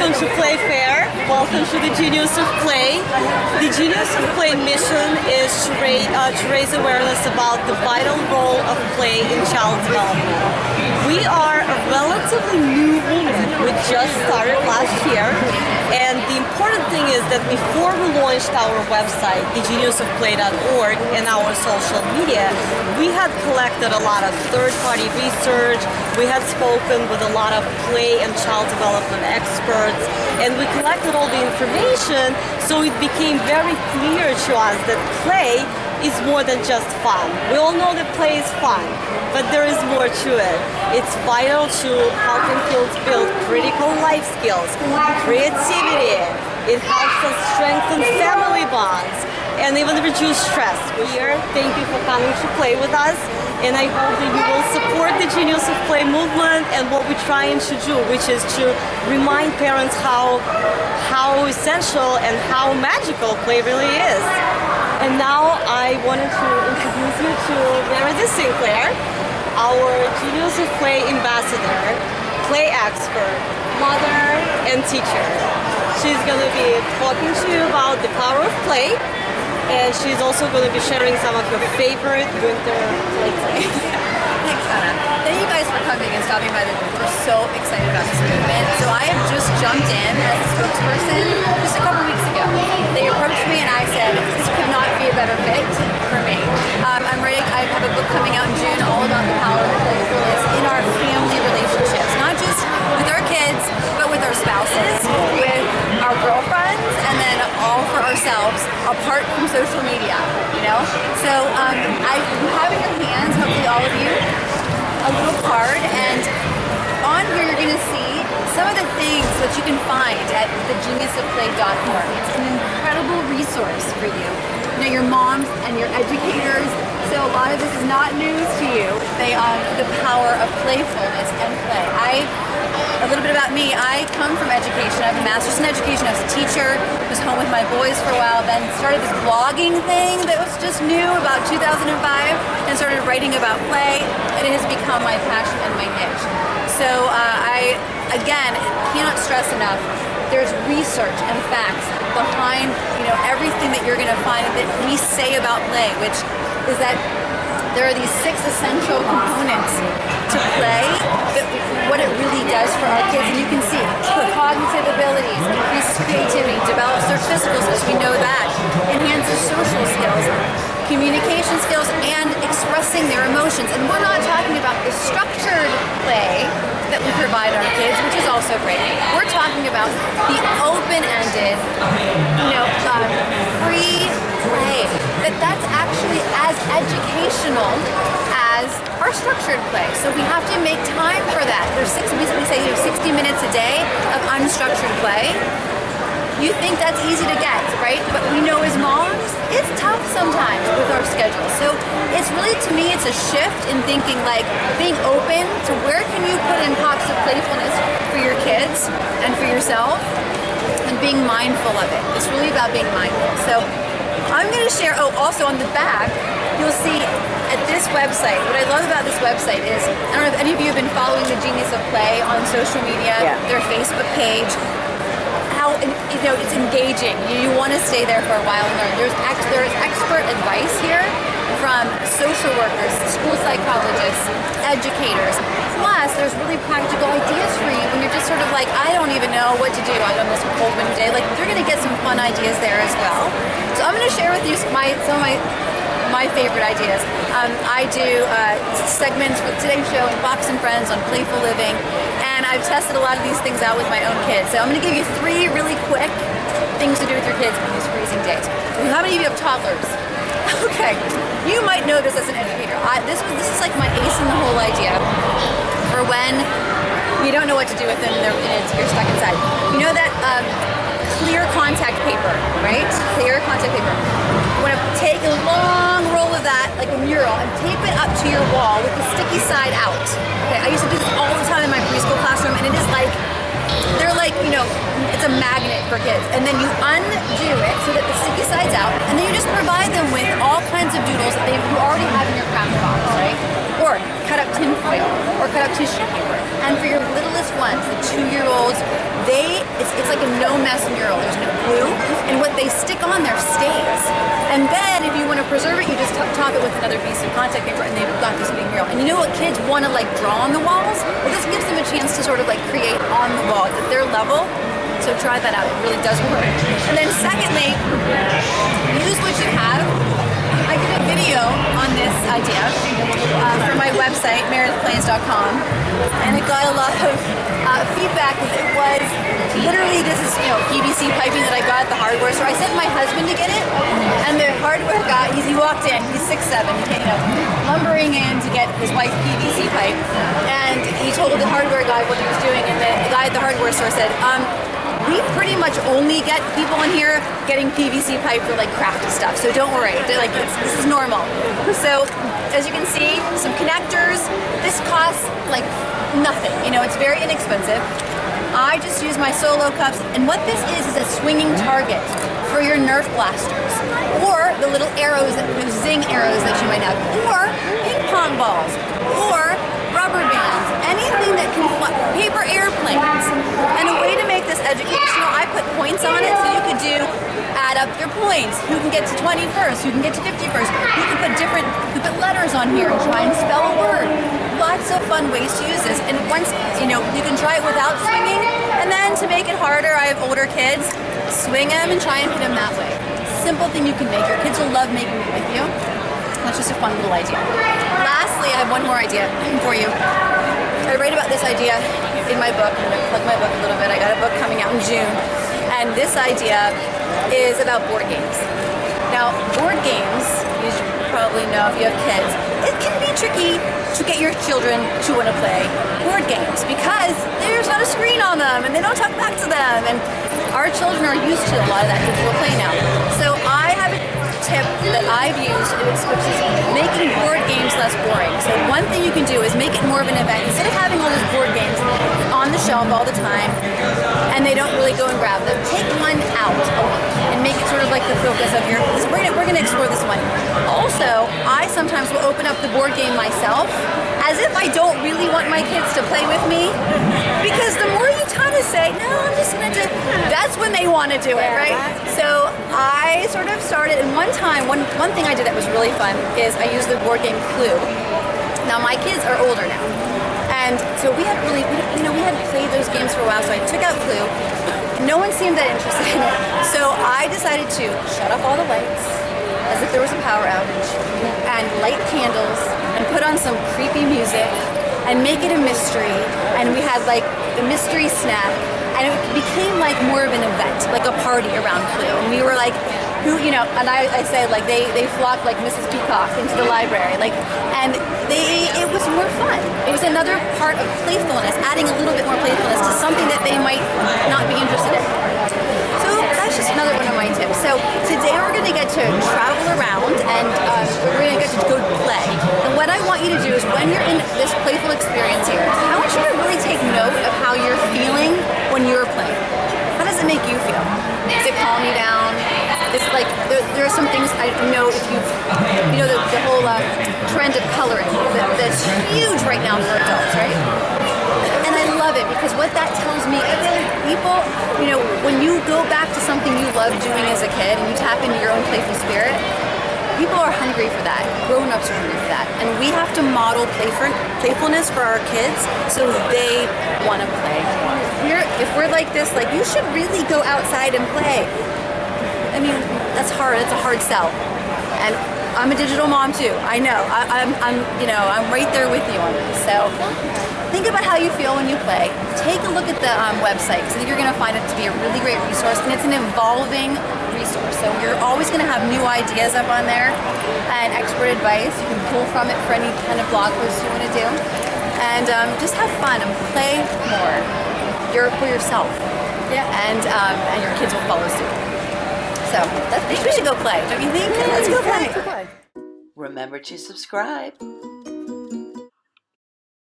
Welcome to Play Fair. Welcome to the Genius of Play. The Genius of Play mission is to raise awareness about the vital role of play in child development. We are a relatively new movement. We just started last year, and the important thing is that before we launched our website, thegeniusofplay.org, and our social media, we had collected a lot of third-party research. We had spoken with a lot of play and child development experts, and we collected all the information, so it became very clear to us that play is more than just fun. We all know that play is fun, but there is more to it. It's vital to helping kids build critical life skills, creativity. It helps us strengthen family bonds and even reduce stress. Thank you for coming to play with us, and I hope that you will support the Genius of Play movement and what we're trying to do, which is to remind parents how essential and how magical play really is. And now I wanted to introduce you to Meredith Sinclair, our Genius of Play ambassador, play expert, mother, and teacher. She's going to be talking to you about the power of play, and she's also going to be sharing some of her favorite winter play. Thanks, Anna. Thank you guys for coming and stopping by the booth. We're so excited about this movement. So I have just jumped in as a spokesperson just a couple weeks ago. They approached me and I said, this could not be a better fit for me. I'm ready. I have a book coming out in June all about the power of playfulness in our family relationships, not just with our kids, but with our spouses, with our girlfriends, and then all for ourselves, apart from social media, you know? So you have in your hands, hopefully all of you, a little card, and on here you're going to see some of the things that you can find at thegeniusofplay.org. It's an incredible resource for you. You know, your moms and your educators, so a lot of this is not news to you. The power of playfulness and play. A little bit about me, I come from education. I have a master's in education. I was a teacher, was home with my boys for a while, then started this blogging thing that was just new about 2005, and started writing about play, and it has become my passion and my niche. So I, again, cannot stress enough, there's research and facts behind everything that you're going to find that we say about play, which is that there are these 6 essential components to play, that what it really does for our kids. And you can see cognitive abilities, increases creativity, develops their physical skills, we know that, enhances social skills, communication skills, and expressing their emotions. And we're not talking about the structured play that we provide our kids, which is also great. We're talking about the open-ended, free play. That's actually as educational as our structured play. So we have to make time for that. There's 60 minutes a day of unstructured play. You think that's easy to get, right? But we know as moms, it's tough sometimes with our schedule. So it's really, to me, it's a shift in thinking, like, being open to where can you put in pockets of playfulness for your kids and for yourself, and being mindful of it. It's really about being mindful. So I'm going to share, also on the back, you'll see at this website, what I love about this website is, I don't know if any of you have been following the Genius of Play on social media, their Facebook page, it's engaging. You want to stay there for a while and learn. There's expert advice here from social workers, school psychologists, educators. Plus, there's really practical ideas for you when you're just sort of like, I don't even know what to do on this cold winter day. Like, you're going to get some fun ideas there as well. So I'm going to share with you some of my favorite ideas. I do segments with Today's Show and Fox and Friends on playful living, and I've tested a lot of these things out with my own kids. So I'm going to give you 3 really quick things to do with your kids on these freezing days. How many of you have toddlers? Okay, you might know this as an educator. This is like my ace in the hole idea for when you don't know what to do with them and you're stuck inside. You know that clear contact paper, right? Clear contact paper. You want to take a long roll of that, like a mural, and tape it up to your wall with the sticky side out. Okay, I used to do this all the time in my preschool classroom, and it is like, they're like, it's a magnet for kids. And then you undo it so that the sticky side's out, and then you just provide them with all kinds inexpensive doodles that you already have in your craft box, right? Or cut up tin foil, or cut up tissue paper. And for your littlest ones, the 2-year-olds, it's like a no-mess mural. There's no glue, and what they stick on there stays. And then if you want to preserve it, you just top it with another piece of contact paper, and they've got this big mural. And you know what kids want to like draw on the walls? Well, this gives them a chance to sort of like create on the wall at their level. So try that out, it really does work. And then secondly, use what you have. I did a video on this idea for my website, meredithplays.com, and it got a lot of feedback because it was literally, this is PVC piping that I got at the hardware store. I sent my husband to get it, and the hardware guy, he walked in, he's 6'7", he came lumbering in to get his wife's PVC pipe, and he told the hardware guy what he was doing, and the guy at the hardware store said, we pretty much only get people in here getting PVC pipe for like crafty stuff, so don't worry. They're like, this is normal. So as you can see, some connectors. This costs like nothing. It's very inexpensive. I just use my solo cups, and what this is a swinging target for your Nerf blasters, or the little arrows, those zing arrows that you might have, or ping pong balls, or rubber bands, anything that can fly, paper airplanes. And a way to make this educational, I put points on it, so you could add up your points. Who can get to 20 first? Who can get to 50 first? You can put letters on here and try and spell a word. Lots of fun ways to use this. And once, you can try it without swinging. And then to make it harder, I have older kids, swing them and try and hit them that way. Simple thing you can make. Your kids will love making it with you. That's just a fun little idea. Lastly, I have one more idea for you. I write about this idea in my book. I'm going to plug my book a little bit. I got a book coming out in June. And this idea is about board games. Now, board games, you should probably know if you have kids, it can be tricky to get your children to want to play board games because there's not a screen on them and they don't talk back to them. And our children are used to a lot of that digital play now. So I have a tip that I've used, which is making board games less boring. So one thing you can do is make it more of an event. Instead of having all those board games on the shelf all the time and they don't really go and grab them, take one out and make it sort of like the focus of your, we're going to explore this one. Also, I sometimes will open up the board game myself as if I don't really want my kids to play with me, because the more you kind of say, no, I'm just going to do, that's when they want to do it, right? So I sort of started, and one time, one thing I did that was really fun is I used the board game Clue. Now my kids are older now, and so we hadn't played those games for a while, so I took out Clue. No one seemed that interested in it, so I decided to shut off all the lights, as if there was a power outage, and light candles, and put on some creepy music, and make it a mystery, and we had like the mystery snack, and it became like more of an event, like a party around Clue, and we were like, and I say like they flocked like Mrs. Peacock into the library, and it was more fun. It was another part of playfulness, adding a little bit more playfulness to something that they might not be interested in. So that's just another one of my tips. So today we're going to get to travel around, and we're going to get to go play. And what I want you to do is when you're in this playful experience here, I want you to really take note of how you're feeling when you're playing. How does it make you feel? Does it calm you down? It's like there are some things I know if the whole trend of coloring that's huge right now for adults, right? And I love it because what that tells me is people, when you go back to something you loved doing as a kid and you tap into your own playful spirit, people are hungry for that. Grown-ups are hungry for that. And we have to model playfulness for our kids so they want to play more. If we're like this, like you should really go outside and play. I mean, that's hard. It's a hard sell. And I'm a digital mom too. I know. I'm right there with you on this. So think about how you feel when you play. Take a look at the website, because I think you're going to find it to be a really great resource, and it's an evolving resource. So you're always going to have new ideas up on there and expert advice. You can pull from it for any kind of blog posts you want to do, and just have fun and play more. You're for yourself, and your kids will follow suit. So we should go play, don't you think? Let's go play. Remember to subscribe.